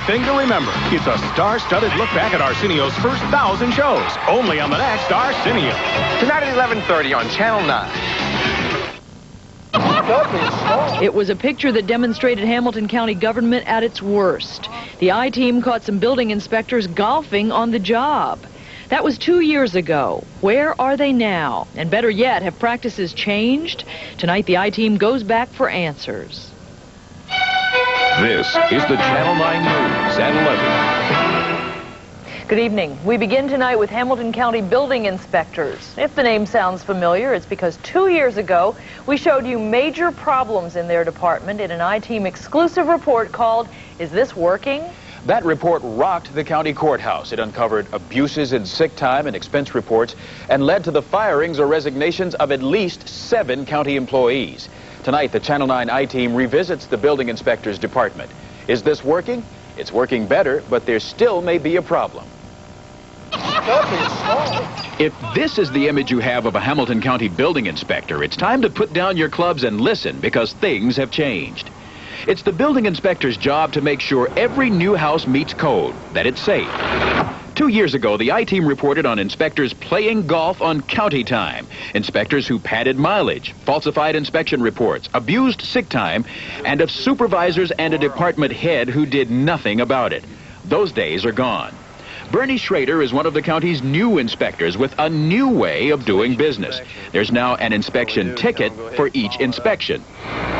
thing to remember. It's a star-studded look back at Arsenio's first 1,000 shows. Only on the next Arsenio. Tonight at 11:30 on Channel 9. It was a picture that demonstrated Hamilton County government at its worst. The I-team caught some building inspectors golfing on the job. That was 2 years ago. Where are they now? And better yet, have practices changed? Tonight, the I-team goes back for answers. This is the Channel 9 News at 11. Good evening. We begin tonight with Hamilton County building inspectors. If the name sounds familiar, it's because 2 years ago, we showed you major problems in their department in an I-team exclusive report called, Is This Working? That report rocked the county courthouse. It uncovered abuses in sick time and expense reports and led to the firings or resignations of at least 7 county employees. Tonight, the Channel 9 I-team revisits the building inspector's department. Is this working? It's working better, but there still may be a problem. If this is the image you have of a Hamilton County building inspector, it's time to put down your clubs and listen, because things have changed. It's the building inspector's job to make sure every new house meets code, that it's safe. 2 years ago, the I-team reported on inspectors playing golf on county time, inspectors who padded mileage, falsified inspection reports, abused sick time, and of supervisors and a department head who did nothing about it. Those days are gone. Bernie Schrader is one of the county's new inspectors with a new way of doing business. There's now an inspection ticket for each inspection.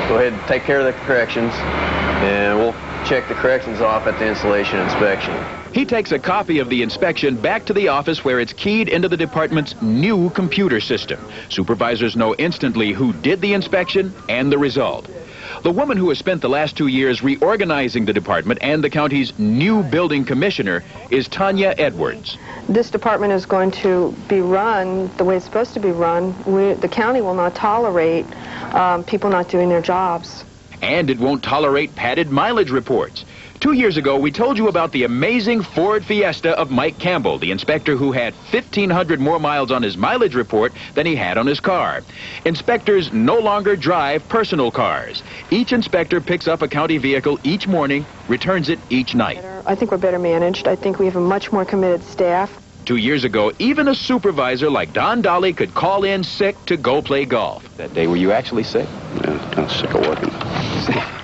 Go ahead and take care of the corrections, and we'll check the corrections off at the installation inspection. He takes a copy of the inspection back to the office where it's keyed into the department's new computer system. Supervisors know instantly who did the inspection and the result. The woman who has spent the last 2 years reorganizing the department and the county's new building commissioner is Tanya Edwards. This department is going to be run the way it's supposed to be run. The county will not tolerate people not doing their jobs. And it won't tolerate padded mileage reports. 2 years ago, we told you about the amazing Ford Fiesta of Mike Campbell, the inspector who had 1,500 more miles on his mileage report than he had on his car. Inspectors no longer drive personal cars. Each inspector picks up a county vehicle each morning, returns it each night. I think we're better managed. I think we have a much more committed staff. 2 years ago, even a supervisor like Don Dolly could call in sick to go play golf. That day, were you actually sick? Yeah, kind of sick of working.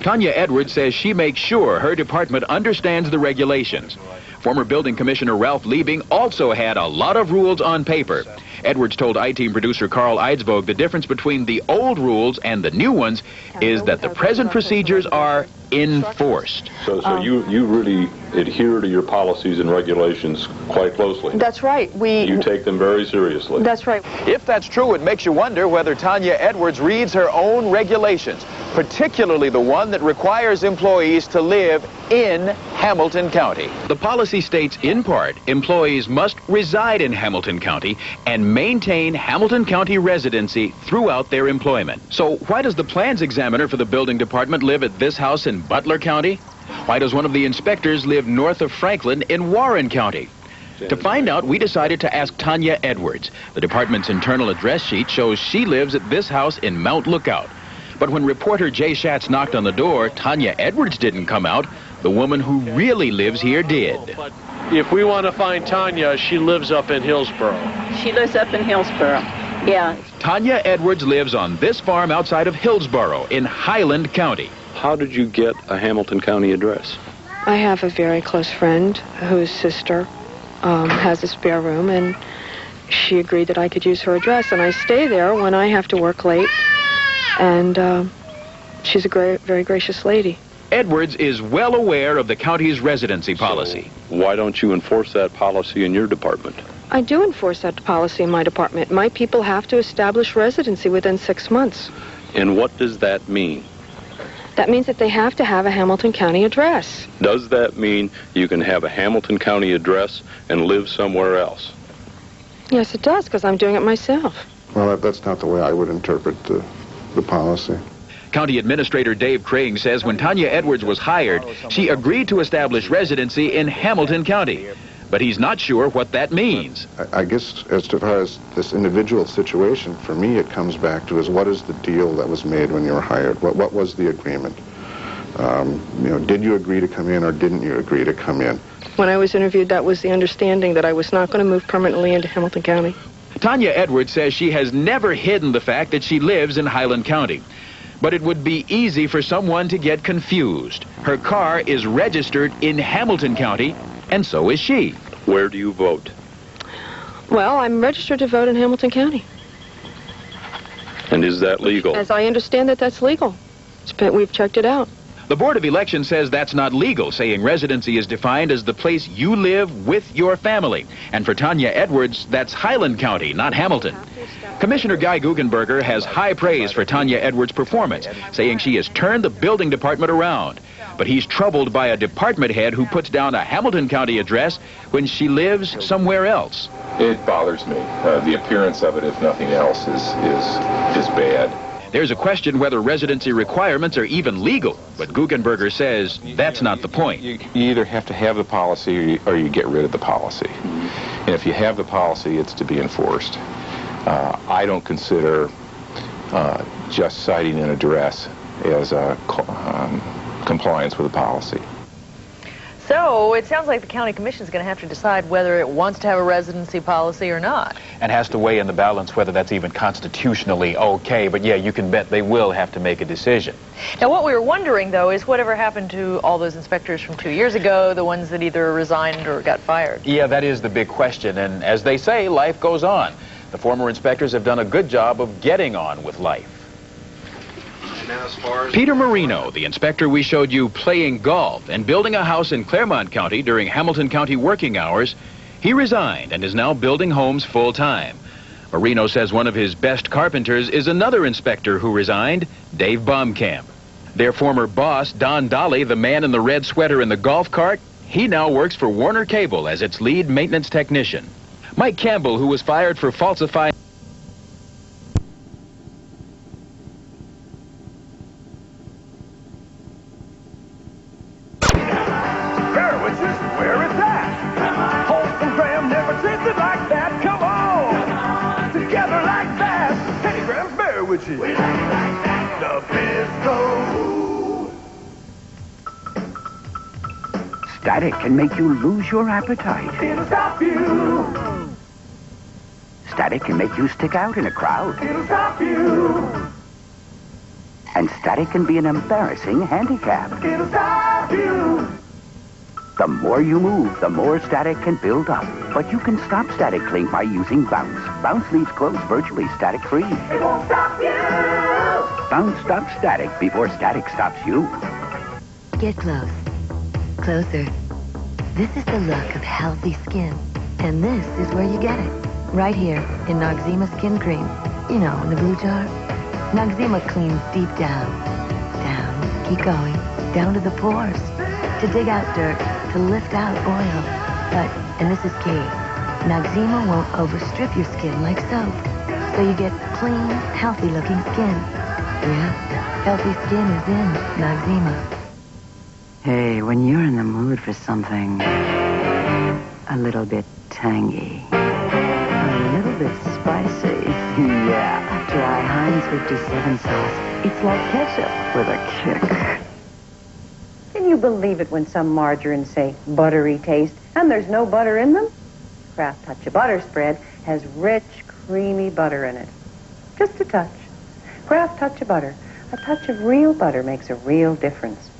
Tanya Edwards says she makes sure her department understands the regulations. Former building commissioner Ralph Liebing also had a lot of rules on paper. Edwards told I-team producer Carl Eidsvog the difference between the old rules and the new ones is that the present procedures are enforced. So you really adhere to your policies and regulations quite closely. That's right. You take them very seriously. That's right. If that's true, it makes you wonder whether Tanya Edwards reads her own regulations, particularly the one that requires employees to live in Hamilton County. The policy states, in part, employees must reside in Hamilton County and maintain Hamilton County residency throughout their employment. So why does the plans examiner for the building department live at this house in Butler County? Why does one of the inspectors live north of Franklin in Warren County? To find out, we decided to ask Tanya Edwards. The department's internal address sheet shows she lives at this house in Mount Lookout. But when reporter Jay Schatz knocked on the door, Tanya Edwards didn't come out. The woman who really lives here did. If we want to find Tanya, she lives up in Hillsboro. She lives up in Hillsboro, yeah. Tanya Edwards lives on this farm outside of Hillsboro in Highland County. How did you get a Hamilton County address? I have a very close friend whose sister has a spare room, and she agreed that I could use her address, and I stay there when I have to work late, and she's a very gracious lady. Edwards is well aware of the county's residency policy. So why don't you enforce that policy in your department? I do enforce that policy in my department. My people have to establish residency within 6 months. And what does that mean? That means that they have to have a Hamilton County address. Does that mean you can have a Hamilton County address and live somewhere else? Yes, it does, because I'm doing it myself. Well, that's not the way I would interpret the policy. County Administrator Dave Crane says when Tanya Edwards was hired, she agreed to establish residency in Hamilton County. But he's not sure what that means. I guess as far as this individual situation, for me it comes back to is what is the deal that was made when you were hired? What was the agreement? Did you agree to come in or didn't you agree to come in? When I was interviewed, that was the understanding, that I was not going to move permanently into Hamilton County. Tanya Edwards says she has never hidden the fact that she lives in Highland County. But it would be easy for someone to get confused. Her car is registered in Hamilton County, and so is she. Where do you vote? Well, I'm registered to vote in Hamilton County. And is that legal? As I understand it, that's legal. We've checked it out. The Board of Elections says that's not legal, saying residency is defined as the place you live with your family. And for Tanya Edwards, that's Highland County, not Hamilton. Commissioner Guy Guggenberger has high praise for Tanya Edwards' performance, saying she has turned the building department around. But he's troubled by a department head who puts down a Hamilton County address when she lives somewhere else. It bothers me. The appearance of it, if nothing else, is bad. There's a question whether residency requirements are even legal, but Guggenberger says that's not the point. You either have to have the policy or you get rid of the policy. And if you have the policy, it's to be enforced. I don't consider just citing an address as compliance with the policy. So it sounds like the county commission is going to have to decide whether it wants to have a residency policy or not. And has to weigh in the balance whether that's even constitutionally okay. But yeah, you can bet they will have to make a decision. Now what we were wondering, though, is whatever happened to all those inspectors from 2 years ago, the ones that either resigned or got fired? Yeah, that is the big question. And as they say, life goes on. The former inspectors have done a good job of getting on with life. Peter Marino, the inspector we showed you playing golf and building a house in Claremont County during Hamilton County working hours, he resigned and is now building homes full-time. Marino says one of his best carpenters is another inspector who resigned, Dave Baumkamp. Their former boss, Don Dolly, the man in the red sweater in the golf cart, he now works for Warner Cable as its lead maintenance technician. Mike Campbell, who was fired for falsifying Where is that? Holt and Graham never tasted like that. Come on, together like that. Hey, Grahams Bearwiches. We like that. Nabisco. Static can make you lose your appetite. It'll stop you. Static can make you stick out in a crowd. It'll stop you. And static can be an embarrassing handicap. It'll stop you. The more you move, the more static can build up. But you can stop static cling by using Bounce. Bounce leaves clothes virtually static-free. It won't stop you. Bounce stops static before static stops you. Get close. Closer. This is the look of healthy skin. And this is where you get it. Right here in Noxzema Skin Cream. You know, in the blue jar. Noxzema cleans deep down. Down. Keep going. Down to the pores. To dig out dirt. To lift out oil. But, and this is key, Noxzema won't overstrip your skin like soap. So you get clean, healthy-looking skin. Yeah, healthy skin is in Noxzema. Hey, when you're in the mood for something a little bit tangy, a little bit spicy, yeah, try Heinz 57 sauce. It's like ketchup with a kick. Can you believe it when some margarines say buttery taste and there's no butter in them? Kraft Touch of Butter spread has rich, creamy butter in it. Just a touch. Kraft Touch of Butter. A touch of real butter makes a real difference.